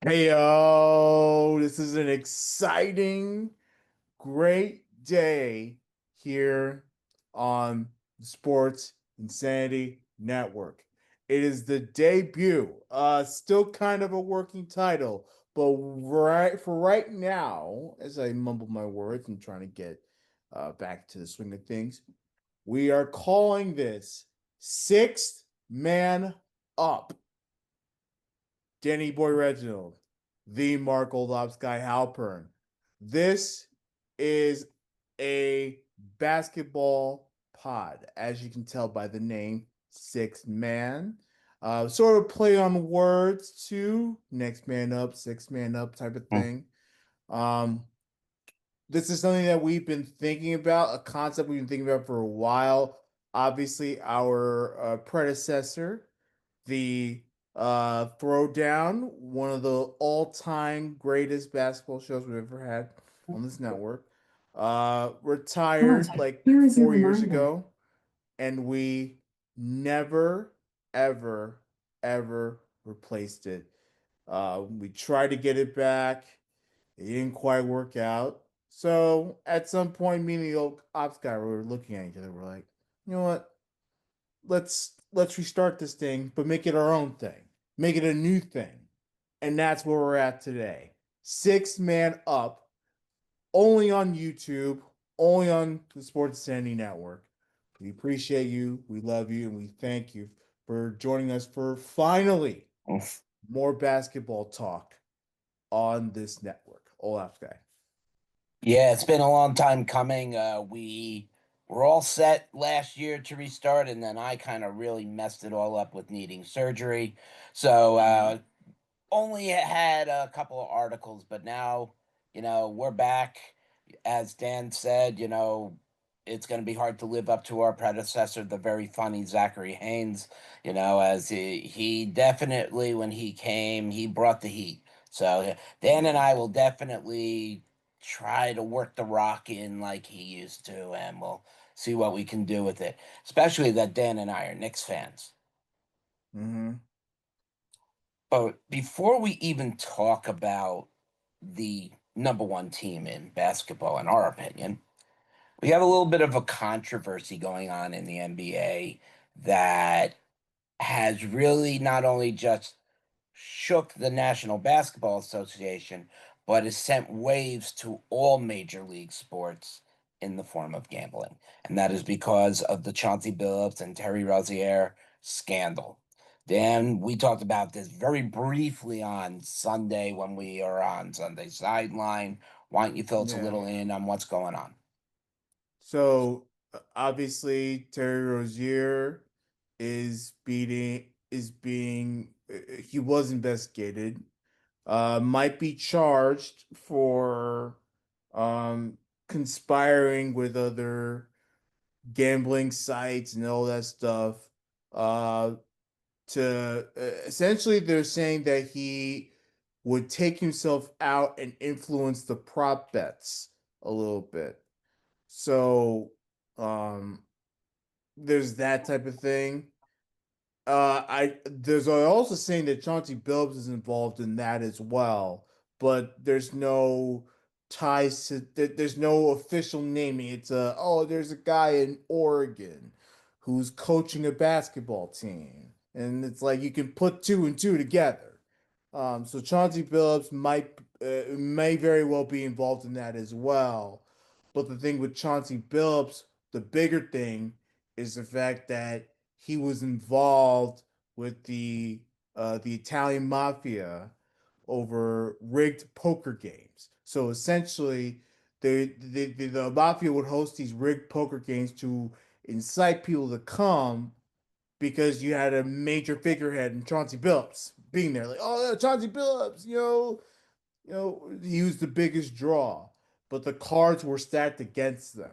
Hey yo, this is an exciting, great day here on the Sports Insanity Network. It is the debut, still kind of a working title, but right now, as I mumble my words and trying to get back to the swing of things, we are calling this Sixth Man Up. Danny Boy Reginald, the Mark Oldhop's guy Halpern. This is a basketball pod, as you can tell by the name, Six Man. Sort of play on words too, next man up, six man up type of Mm. thing. Um, this is something that we've been thinking about, a concept we've been thinking about for a while. Obviously, our predecessor, the Throwdown, one of the all-time greatest basketball shows we've ever had on this network, retired like Here is your 4 years reminder. ago, and we never, ever, ever replaced it. We tried to get it back. It didn't quite work out. So at some point, me and the old ops guy were looking at each other. We're like, you know what? Let's restart this thing, but make it our own thing. Make it a new thing. And that's where we're at today. Six man up, only on YouTube, only on the Sports Sandy Network. We appreciate you, we love you, and we thank you for joining us for finally more basketball talk on this network. Olaf guy. Yeah, it's been a long time coming. We were all set last year to restart, and then I kind of really messed it all up with needing surgery. So Mm-hmm. only had a couple of articles, but now, we're back. As Dan said, it's going to be hard to live up to our predecessor, the very funny Zachary Haynes, as he definitely, when he came, he brought the heat. So Dan and Yeah. I will definitely try to work the rock in like he used to, and we'll see what we can do with it. Especially that Dan and I are Knicks fans. Mm-hmm. But before we even talk about the number one team in basketball, in our opinion, we have a little bit of a controversy going on in the NBA that has really not only just shook the National Basketball Association, but has sent waves to all major league sports in the form of gambling. And that is because of the Chauncey Billups and Terry Rozier scandal. Dan, we talked about this very briefly on Sunday when we are on Sunday Sideline. Why don't you fill us a Yeah. little in on what's going on? So obviously Terry Rozier is being he was investigated. Might be charged for um conspiring with other gambling sites and all that stuff. Uh to essentially they're saying that he would take himself out and influence the prop bets a little bit. So, um, there's that type of thing. I there's also saying that Chauncey Billups is involved in that as well, but there's no ties to there's no official naming. It's there's a guy in Oregon who's coaching a basketball team, and it's like you can put two and two together. So Chauncey Billups may very well be involved in that as well. But the thing with Chauncey Billups, the bigger thing is the fact that he was involved with the Italian mafia over rigged poker games. So essentially, the mafia would host these rigged poker games to incite people to come because you had a major figurehead in Chauncey Billups being there, like, oh, Chauncey Billups, he was the biggest draw, but the cards were stacked against them.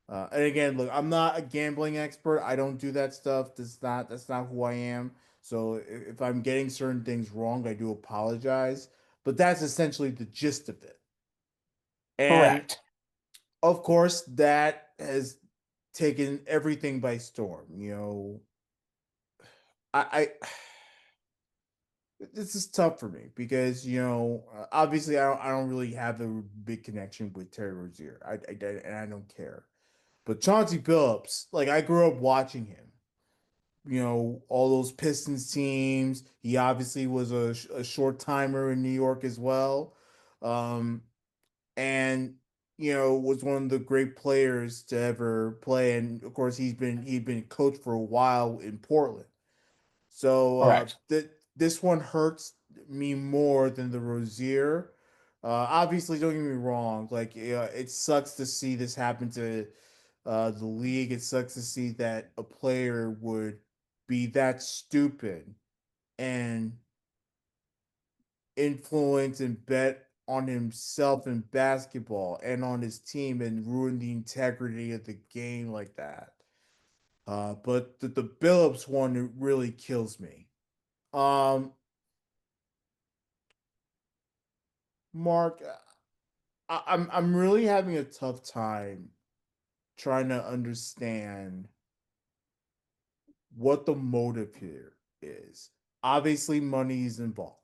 And again, look, I'm not a gambling expert. I don't do that stuff. That's not who I am. So if I'm getting certain things wrong, I do apologize. But that's essentially the gist of it. And Correct. of course, that has taken everything by storm. I this is tough for me because obviously I don't really have a big connection with Terry Rozier. And I don't care. But Chauncey Billups, like I grew up watching him. All those Pistons teams. He obviously was a short timer in New York as well, and was one of the great players to ever play. And of course, he'd been coached for a while in Portland. So Correct. this one hurts me more than the Rozier. Obviously, don't get me wrong. Like, it sucks to see this happen to the league. It sucks to see that a player would be that stupid and influence and bet on himself in basketball and on his team and ruin the integrity of the game like that. But the Billups one really kills me. Um, Mark, I'm really having a tough time trying to understand what the motive here is. Obviously, money is involved,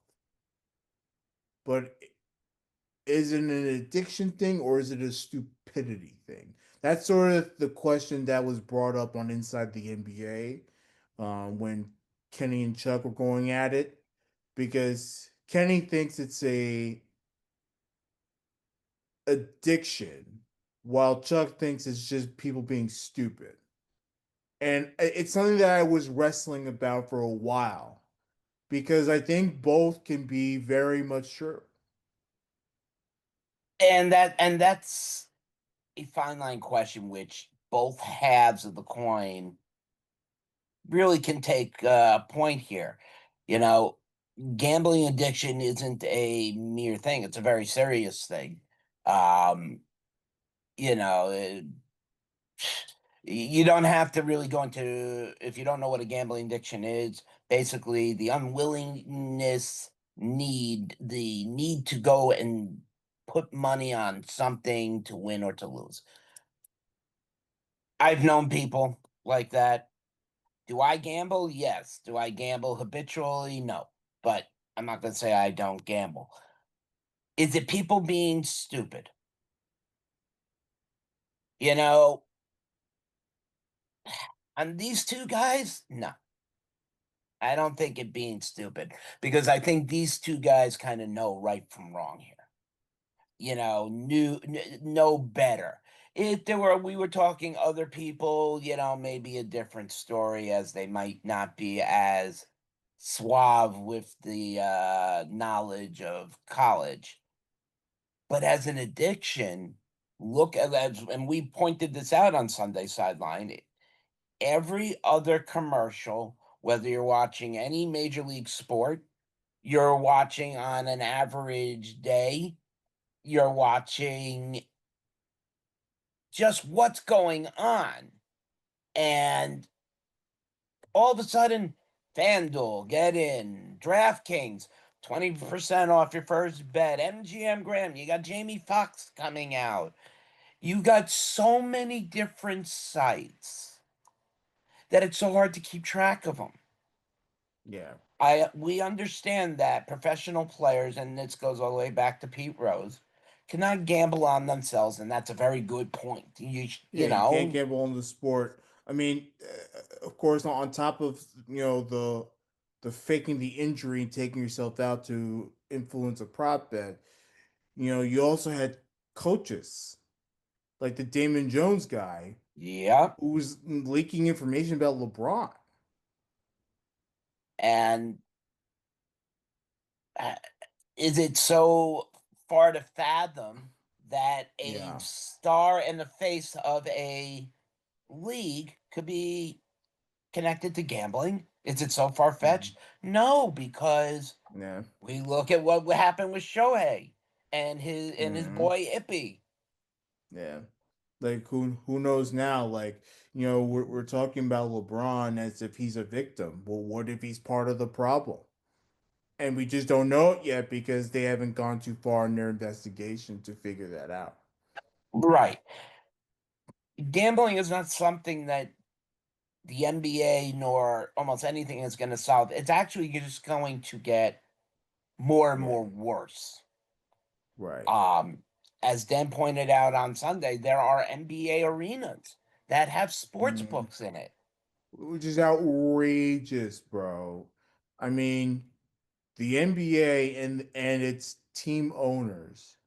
but is it an addiction thing or is it a stupidity thing? That's sort of the question that was brought up on Inside the NBA when Kenny and Chuck were going at it, because Kenny thinks it's a addiction, while Chuck thinks it's just people being stupid. And it's something that I was wrestling about for a while because I think both can be very much true. And that's a fine line question, which both halves of the coin really can take a point here. You know, gambling addiction isn't a mere thing; it's a very serious thing. Um, you know, you don't have to really go into, if you don't know what a gambling addiction is. Basically, the unwillingness, the need to go and put money on something to win or to lose. I've known people like that. Do I gamble? Yes. Do I gamble habitually? No. But I'm not going to say I don't gamble. Is it people being stupid? You know, and these two guys, no, I don't think it being stupid, because I think these two guys kind of know right from wrong here. Know better. If there were, we were talking other people, maybe a different story, as they might not be as suave with the knowledge of college. But as an addiction, look at that, and we pointed this out on Sunday Sideline. Every other commercial, whether you're watching any major league sport, you're watching on an average day, you're watching just what's going on. And all of a sudden, FanDuel, get in, DraftKings, 20% off your first bet, MGM Graham, you got Jamie Foxx coming out. You got so many different sites that it's so hard to keep track of them. Yeah. We understand that professional players, and this goes all the way back to Pete Rose, cannot gamble on themselves, and that's a very good point. Yeah, you can't gamble on the sport. I mean, of course, on top of the faking the injury and taking yourself out to influence a prop bet, you also had coaches like the Damon Jones guy Yeah, who was leaking information about LeBron. and uh, is it so far to fathom that a Yeah. star in the face of a league could be connected to gambling? Is it so far Mhm. fetched? No, because Yeah. we look at what happened with Shohei and his Hmm. boy Ippy. Yeah. Like who knows now? Like, we're talking about LeBron as if he's a victim. Well, what if he's part of the problem? And we just don't know it yet because they haven't gone too far in their investigation to figure that out. Right. Gambling is not something that the NBA nor almost anything is going to solve. It's actually just going to get more and more Right. worse. Right. Um, as Dan pointed out on Sunday, there are NBA arenas that have sports Mm. books in it. Which is outrageous, bro. I mean, the NBA and its team owners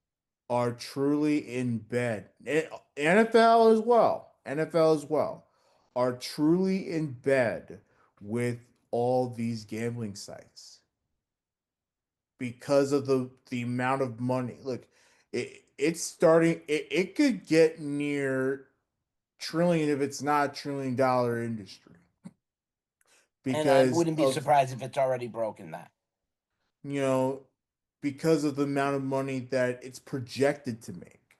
are truly in bed. NFL as well. NFL as well are truly in bed with all these gambling sites because of the amount of money. Look, it's starting. It could get near trillion if it's not $1 trillion industry And I because wouldn't be of surprised if it's already broken that. you know because of the amount of money that it's projected to make.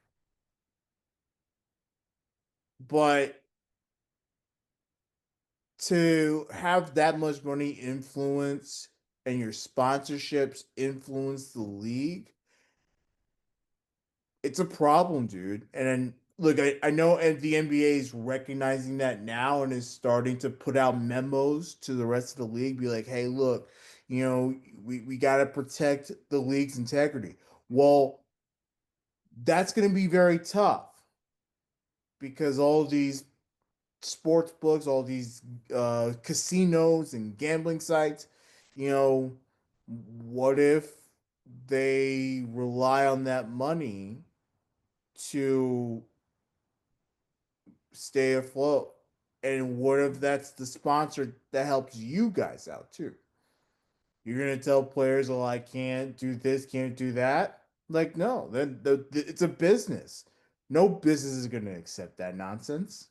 But to have that much money influence and your sponsorships influence the league, it's a problem, dude. And then look, I know the NBA is recognizing that now and is starting to put out memos to the rest of the league, be like, hey, look, we got to protect the league's integrity. Well, that's going to be very tough because all these sports books, all these casinos and gambling sites, you know, what if they rely on that money to stay afloat? And what if that's the sponsor that helps you guys out too? You're gonna tell players, "Oh, I can't do this, can't do that." Like, no, then it's a business. No business is gonna accept that nonsense.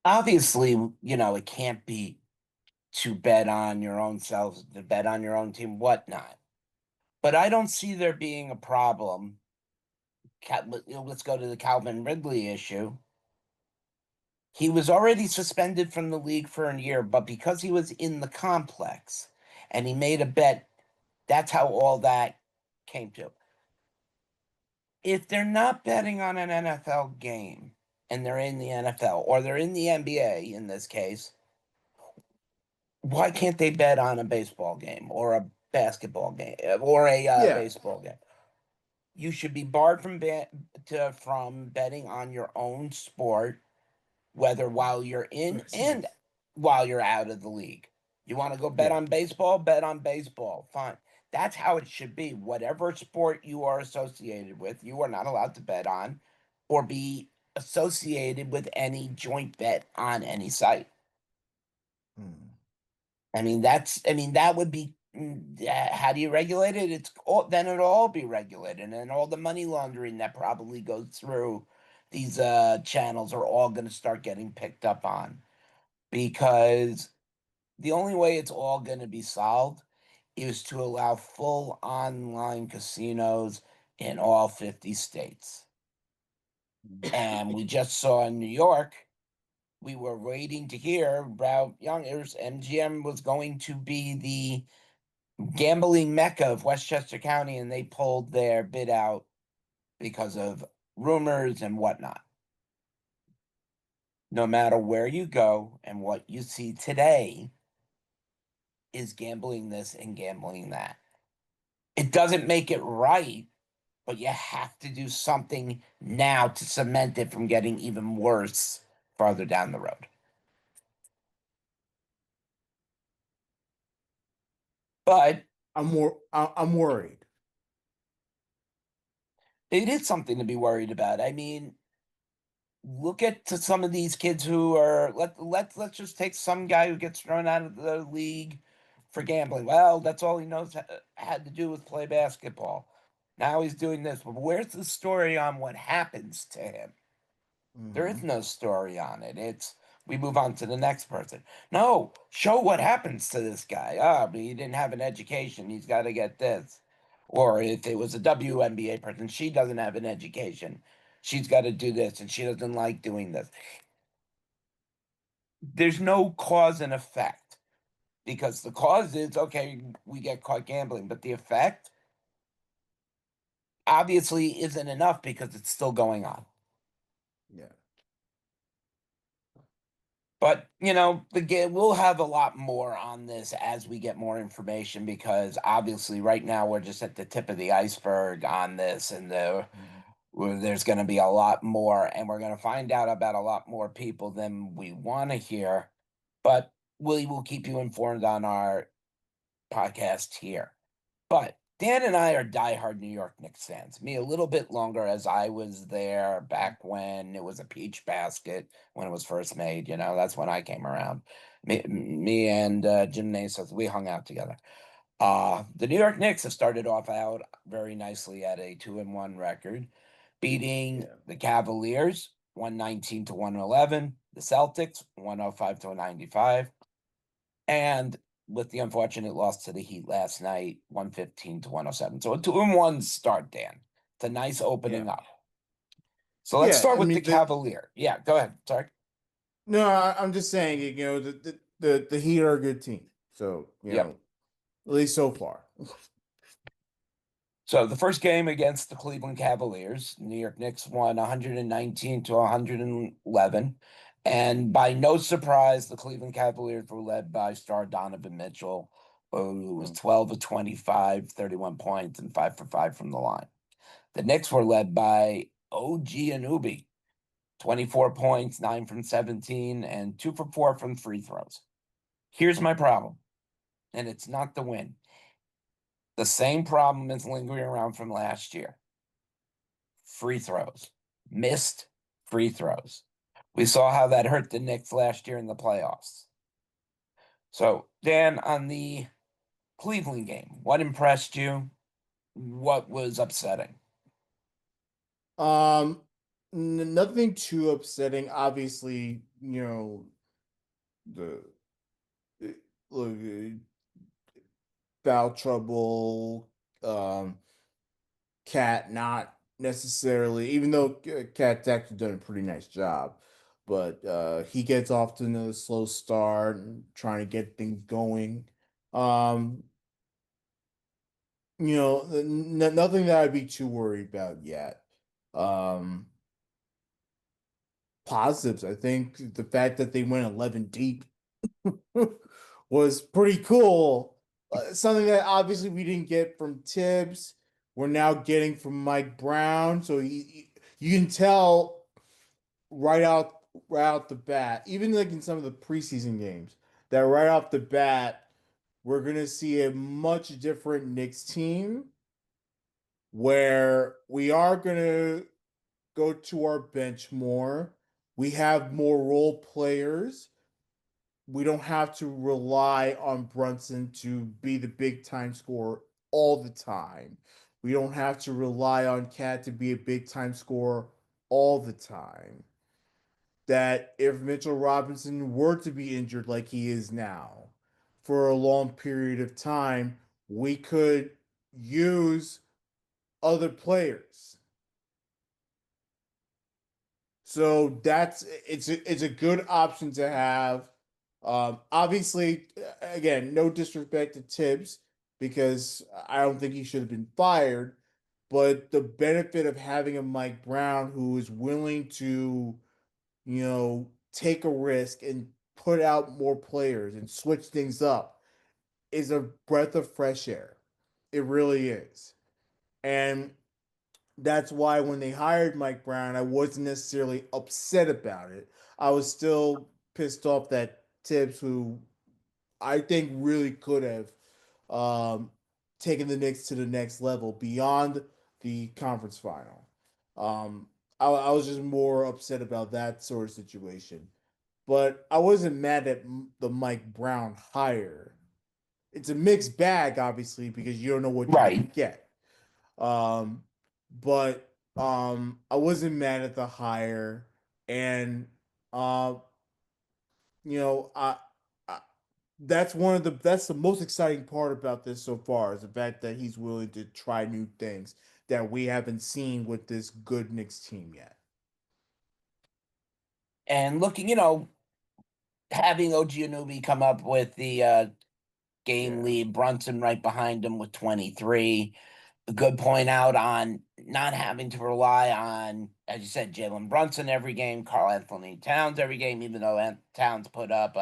Obviously, it can't be to bet on your own selves, to bet on your own team, whatnot. But I don't see there being a problem. Let's go to the Calvin Ridley issue. He was already suspended from the league for a year, but because he was in the complex and he made a bet, that's how all that came to. If they're not betting on an NFL game and they're in the NFL or they're in the NBA in this case, why can't they bet on a baseball game or a basketball game or a Yeah, baseball game? You should be barred from betting on your own sport, whether while you're in and while you're out of the league. You want to go bet yeah. on baseball? Bet on baseball. Fine. That's how it should be. Whatever sport you are associated with, you are not allowed to bet on or be associated with any joint bet on any site. Hmm. That would be, how do you regulate it? Then it'll all be regulated, and all the money laundering that probably goes through these channels are all going to start getting picked up on, because the only way it's all going to be solved is to allow full online casinos in all 50 states. And we just saw in New York, we were waiting to hear about youngers. MGM was going to be the gambling mecca of Westchester County, and they pulled their bid out because of rumors and whatnot. No matter where you go and what you see today is gambling this and gambling that. It doesn't make it right, but you have to do something now to cement it from getting even worse farther down the road. But I'm worried. it is something to be worried about. I mean, look at to some of these kids who are let's just take some guy who gets thrown out of the league for gambling. Well, that's all he knows had to do was play basketball. Now he's doing this. But where's the story on what happens to him? There is Hmm. no story on it. It's we move on to the next person. No, show what happens to this guy. Ah, but he didn't have an education. He's got to get this. Or if it was a WNBA person, she doesn't have an education. She's got to do this and she doesn't like doing this. There's no cause and effect, because the cause is okay, we get caught gambling, but the effect obviously isn't enough because it's still going on. Yeah. But the game we'll have a lot more on this as we get more information because obviously right now we're just at the tip of the iceberg on this, and Mhm. there's going to be a lot more, and we're going to find out about a lot more people than we want to hear. But we will keep you informed on our podcast here. But Dan and I are diehard New York Knicks fans. Me a little bit longer as I was there back when it was a peach basket when it was first made. That's when I came around. Me and Jim Naismith, we hung out together. The New York Knicks have started off out very nicely at a 2-1 record, beating Yeah. the Cavaliers 119 to 111, the Celtics 105 to 95, and with the unfortunate loss to the Heat last night, 115 to 107. So a 2-1 start, Dan. It's a nice Yeah. opening up. So let's Yeah. start I with the mean, the Cavalier. Yeah, go ahead. Sorry. no, I'm just saying, the Heat are a good team. So, Yep. at least so far. So the first game against the Cleveland Cavaliers, New York Knicks won 119 to 111. And by no surprise, the Cleveland Cavaliers were led by star Donovan Mitchell, who was Mm. 12 of 25, 31 points, and 5 for 5 from the line. The Knicks were led by OG Anunoby, 24 points, 9 from 17, and 2 for 4 from free throws. Here's my problem, and it's not the win. The same problem is lingering around from last year. Free throws, missed free throws. We saw how that hurt the Knicks last year in the playoffs. So, Dan, on the Cleveland game, what impressed you? What was upsetting? Um, Nothing too upsetting. Obviously, the look, foul trouble. Cat not necessarily, even though Cat's actually done a pretty nice job, but he gets off to another slow start and trying to get things going. Um, Nothing that I'd be too worried about yet. Um, Positives, I think the fact that they went 11 deep was pretty cool. Something that obviously we didn't get from Tibbs. We're now getting from Mike Brown. So you can tell right out the bat, even like in some of the preseason games, that right off the bat, we're gonna see a much different Knicks team where we are gonna go to our bench more. We have more role players. We don't have to rely on Brunson to be the big time scorer all the time. We don't have to rely on Cat to be a big time scorer all the time. That if Mitchell Robinson were to be injured like he is now for a long period of time, we could use other players. So it's a good option to have. Obviously, again, no disrespect to Tibbs because I don't think he should have been fired. But the benefit of having a Mike Brown who is willing to, take a risk and put out more players and switch things up is a breath of fresh air. It really is. And that's why when they hired Mike Brown, I wasn't necessarily upset about it. I was still pissed off that Tibbs, who I think really could have um, taken the Knicks to the next level beyond the conference final. I was just more upset about that sort of situation. But I wasn't mad at the Mike Brown hire. It's a mixed bag, obviously, because you don't know what you're gonna Right. get. Um, but I wasn't mad at the hire, and uh, you know, I that's the most exciting part about this so far is the fact that he's willing to try new things that we haven't seen with this good Knicks team yet. And looking, having OG Anunoby come up with the game Yeah. lead, Brunson right behind him with 23. a good point out on not having to rely on, as you said, Jalen Brunson every game, Carl Anthony Towns every game, even though Towns put up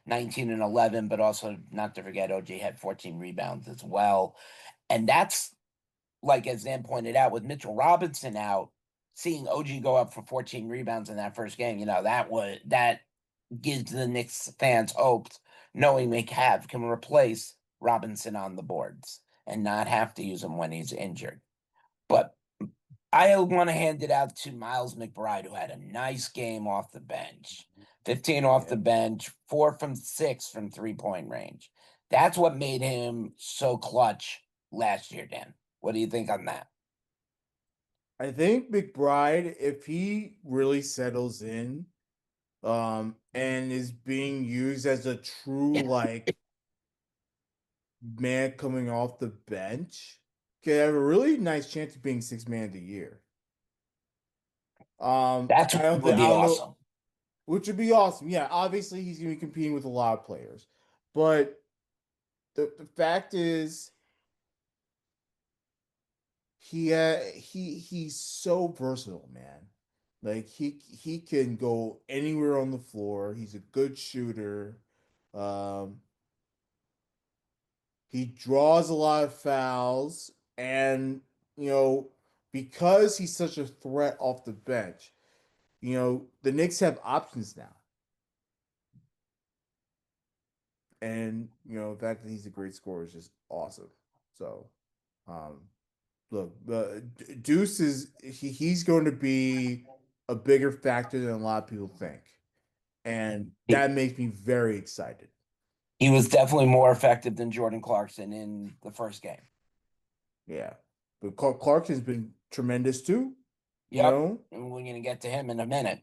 19 and 11, but also not to forget, OG had 14 rebounds as well. And that's like, as Dan pointed out, with Mitchell Robinson out, seeing OG go up for 14 rebounds in that first game, that gives the Knicks fans hopes, knowing they can replace Robinson on the boards and not have to use him when he's injured. But I want to hand it out to Miles McBride, who had a nice game off the bench. 15 off Yeah. the bench, 4 from 6 from 3-point range. That's what made him so clutch last year, Dan. What do you think on that? I think McBride, if he really settles in, and is being used as a true like man coming off the bench, could have a really nice chance of being six man of the year. That's I don't would think I be don't know, awesome. which would be awesome. Yeah, obviously he's gonna be competing with a lot of players, but the fact is he's so versatile, man. Like he can go anywhere on the floor. He's a good shooter. Um, he draws a lot of fouls, and you know because he's such a threat off the bench, the Knicks have options now, and the fact that he's a great scorer is just awesome. So, um, look, Deuce he's going to be a bigger factor than a lot of people think, and He, that makes me very excited. he was definitely more effective than Jordan Clarkson in the first game. Yeah, but Clarkson's been tremendous too. You Yep. know, And we're going to get to him in a minute.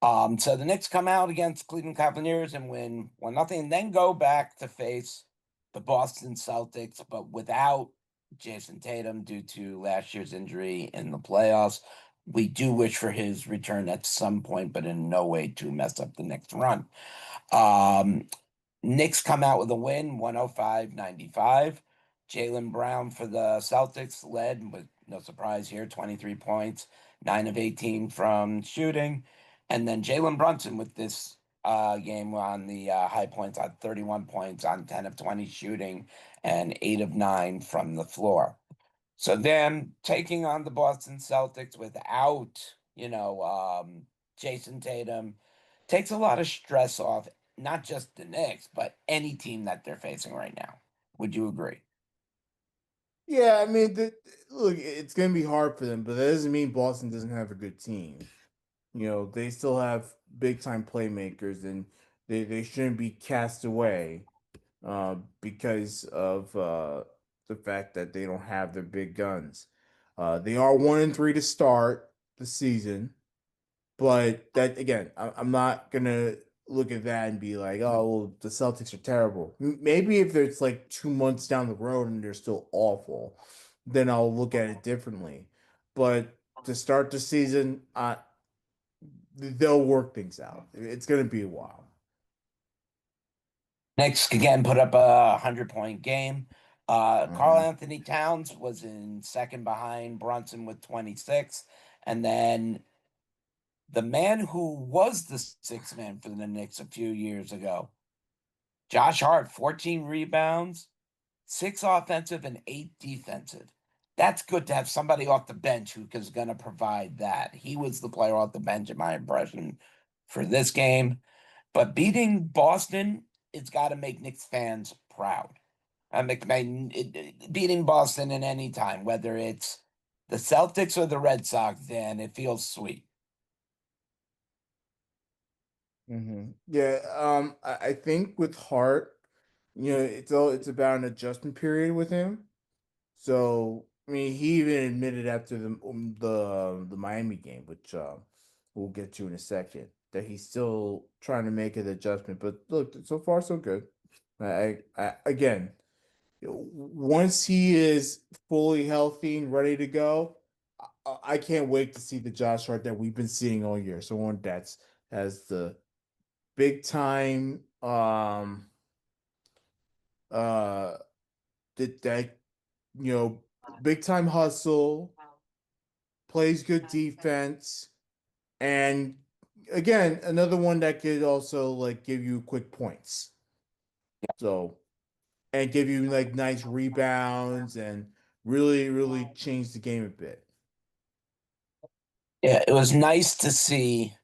So the Knicks come out against Cleveland Cavaliers and win 1-0, and then go back to face the Boston Celtics, but without Jason Tatum due to last year's injury in the playoffs. We do wish for his return at some point, but in no way to mess up the next run. Um, Knicks come out with a win, 105-95. Jaylen Brown for the Celtics led with no surprise here, 23 points, 9 of 18 from shooting. And then Jalen Brunson with this game on the high points on 31 points on 10 of 20 shooting and 8 of 9 from the floor. So then taking on the Boston Celtics without, Jason Tatum takes a lot of stress off, not just the Knicks, but any team that they're facing right now. Would you agree? yeah. I mean, look, it's going to be hard for them, but that doesn't mean Boston doesn't have a good team. They still have big time playmakers, and they shouldn't be cast away because of the fact that they don't have their big guns. They are 1-3 to start the season, but that again, I'm not gonna look at that and be like, oh, well, the Celtics are terrible. Maybe if it's like 2 months down the road and they're still awful, then I'll look at it differently. But to start the season, they'll work things out. It's gonna be a while. Knicks again put up a 100-point game. Carl Hmm. Anthony Towns was in second behind Brunson with 26. And then the man who was the sixth man for the Knicks a few years ago, Josh Hart, 14 rebounds, 6 offensive and 8 defensive. That's good to have somebody off the bench who is going to provide that. He was the player off the bench, in my impression, for this game. But beating Boston, it's got to make Knicks fans proud. Beating Boston in any time, whether it's the Celtics or the Red Sox, then it feels sweet. Yeah, I think with Hart, it's about an adjustment period with him. So I mean, he even admitted after the Miami game, which we'll get to in a second, that he's still trying to make an adjustment. But look, so far so good. I again, once he is fully healthy and ready to go, I can't wait to see the Josh Hart that we've been seeing all year. So one that's has the big time uh that you know big time hustle, plays good defense, and again, another one that could also like give you quick points. So and give you like nice rebounds and really change the game a bit. Yeah, it was nice to see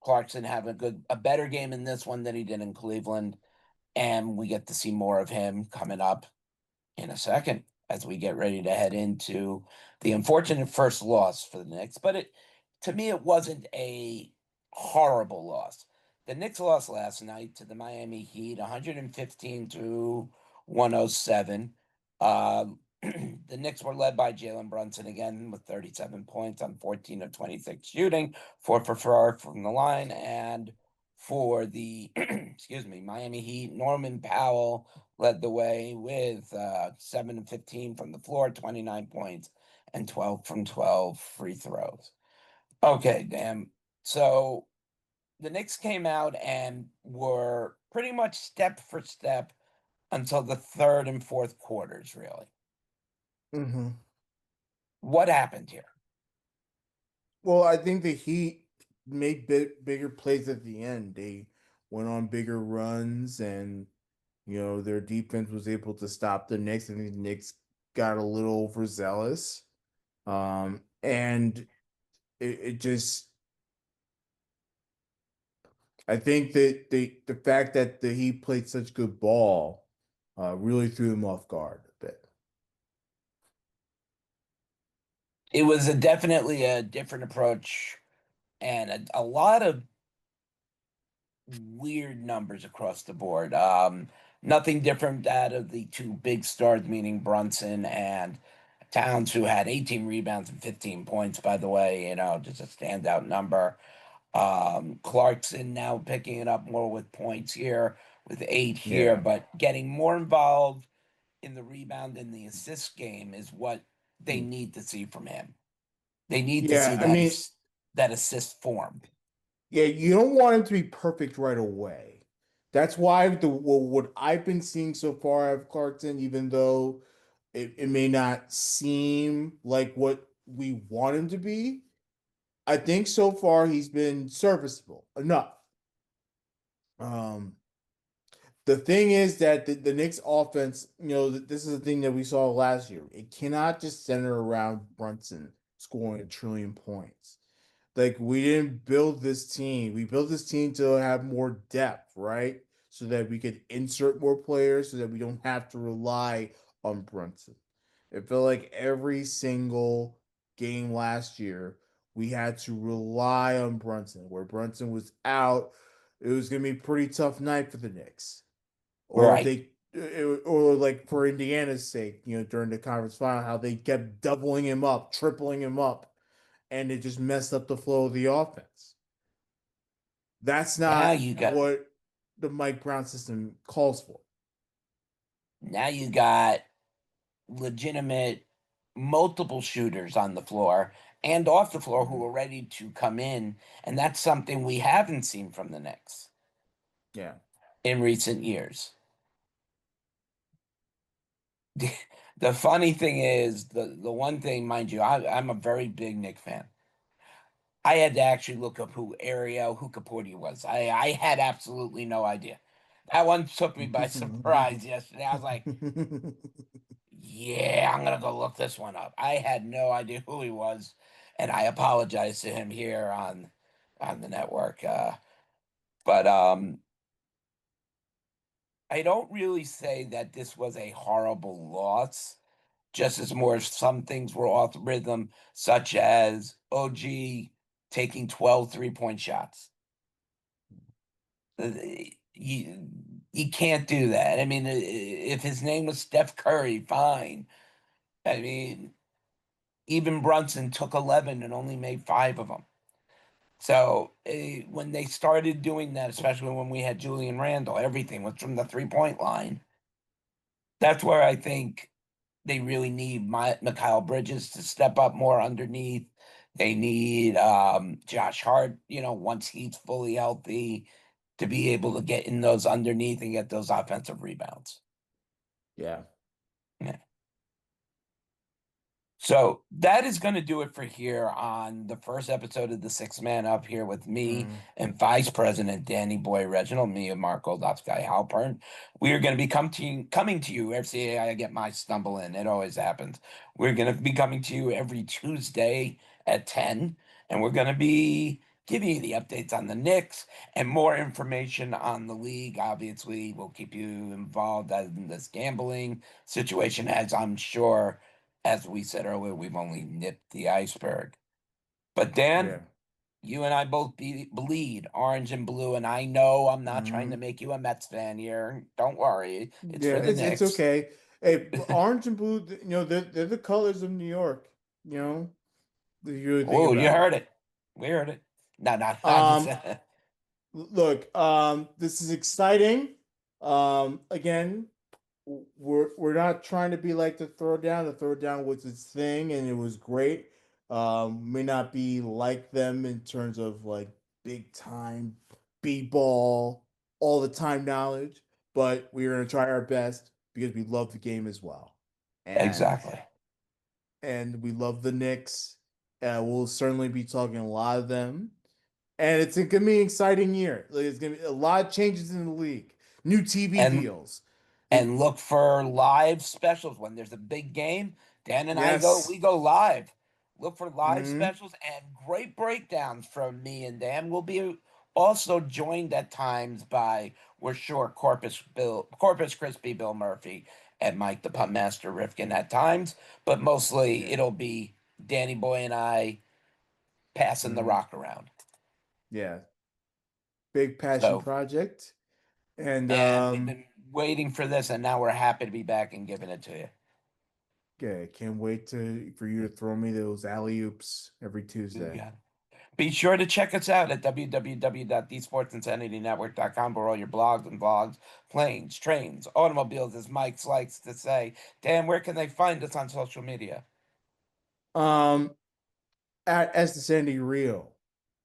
Clarkson have a better game in this one than he did in Cleveland, and we get to see more of him coming up in a second as we get ready to head into the unfortunate first loss for the Knicks. But it, to me, it wasn't a horrible loss. The Knicks lost last night to the Miami Heat, 115 to 107. The Knicks were led by Jalen Brunson again with 37 points on 14 of 26 shooting, 4 for 4 from the line, and for the excuse me, Miami Heat, Norman Powell led the way with 7 of 15 from the floor, 29 points, and 12 from 12 free throws. Okay, damn. So the Knicks came out and were pretty much step for step until the third and fourth quarters, really. Mm-hmm. What happened here? Well, I think the Heat made bigger plays at the end. They went on bigger runs, and their defense was able to stop the Knicks. I think the Knicks got a little overzealous, and it just I think that the fact that the Heat played such good ball really threw them off guard a bit. It was definitely a different approach and a lot of weird numbers across the board. Nothing different out of the two big stars, meaning Brunson and Towns, who had 18 rebounds and 15 points, by the way, just a standout number. Clarkson now picking it up more with points here, with 8 here, Yeah. but getting more involved in the rebound and the assist game is what they Mm. need to see from him. They need to see Yeah, I mean, that assist form. yeah, you don't want him to be perfect right away. That's why what I've been seeing so far of Clarkson, even though it may not seem like what we want him to be, I think so far he's been serviceable enough. Um, the thing is that the Knicks offense, this is the thing that we saw last year. It cannot just center around Brunson scoring a trillion points. Like we didn't build this team. We built this team to have more depth, right? So that we could insert more players so that we don't have to rely on Brunson. It felt like every single game last year we had to rely on Brunson. Where Brunson was out, it was gonna be a pretty tough night for the Knicks. Or if Right. they or like for Indiana's sake, during the conference final, how they kept doubling him up, tripling him up, and it just messed up the flow of the offense. That's Now not you got what the Mike Brown system calls for. now you got legitimate multiple shooters on the floor and off the floor who Mhm. are ready to come in, and that's something we haven't seen from the Knicks Yeah. in recent years. The funny thing is, the one thing, mind you, I'm a very big Knick fan. I had to actually look up who Ariel Hukaporti was. I had absolutely no idea. That one took me by surprise yesterday. I was like, yeah, I'm gonna go look this one up. I had no idea who he was, and I apologize to him here on the network. But I don't really say that this was a horrible loss, just as more some things were off rhythm, such as OG taking 12 3-point shots. Uh, You you can't do that. I mean, if his name was Steph Curry, fine. I mean, even Brunson took 11 and only made 5 of them. So when they started doing that, especially when we had Julian Randle, everything was from the 3-point line. That's where I think they really need Mikal Bridges to step up more underneath. They need Josh Hart, once he's fully healthy, to be able to get in those underneath and get those offensive rebounds. Yeah. Yeah. So that is going to do it for here on the first episode of the Six Man Up here with me Mm, and Vice President Danny Boy Reginald, me and Mark Goldovsky Halpern. We are going to be coming to you. See, I get my stumble in. It always happens. We're going to be coming to you every Tuesday at 10, and we're going to be giving you the updates on the Knicks and more information on the league. Obviously, we'll keep you involved in this gambling situation, as I'm sure as we said earlier, we've only nipped the iceberg. But Dan, yeah. you and I both bleed orange and blue, and I know I'm not trying to Hmm. make you a Mets fan here. Don't worry, it's Yeah, for the it's Knicks. okay. Hey, orange and blue, they're the colors of New York, you know, if you really think Oh, you about heard it. it. We heard it. No, no, I'm just Um, Look, this is exciting. Again, we're not trying to be like the Throwdown. The Throwdown was its thing and it was great. May not be like them in terms of like big time b-ball, all the time knowledge, but we're gonna try our best because we love the game as well. And exactly. we love the Knicks. We'll certainly be talking a lot of them. And it's gonna be an exciting year. Like, it's gonna be a lot of changes in the league, new TV And deals. and It, look for live specials when there's a big game. Dan and I go, we yes. go live. Look for live Hmm. specials and great breakdowns from me and Dan. We'll be also joined at times by, we're sure, Corpus Crispy Bill Murphy and Mike the Punt Master Rifkin at times, but mostly Yeah. it'll be Danny Boy and I passing the Hmm. rock around. Yeah. Big passion So, project. And and we've been waiting for this, and now we're happy to be back and giving it to you. yeah, can't wait to for you to throw me those alley oops every You Tuesday. got it. Be sure to check us out at www.thesportsinsanitynetwork.com for all your blogs and vlogs, planes, trains, automobiles, as Mike likes to say. Dan, where can they find us on social media? Um, at as the Sandy Rio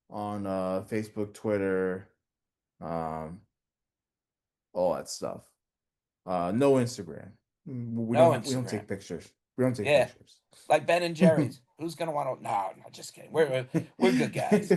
on Facebook, Twitter, um, all that stuff. No Instagram. No We don't take Instagram. pictures. We don't take Yeah, pictures. like Ben and Jerry's. Who's gonna want to? No, no, just kidding. We're good guys.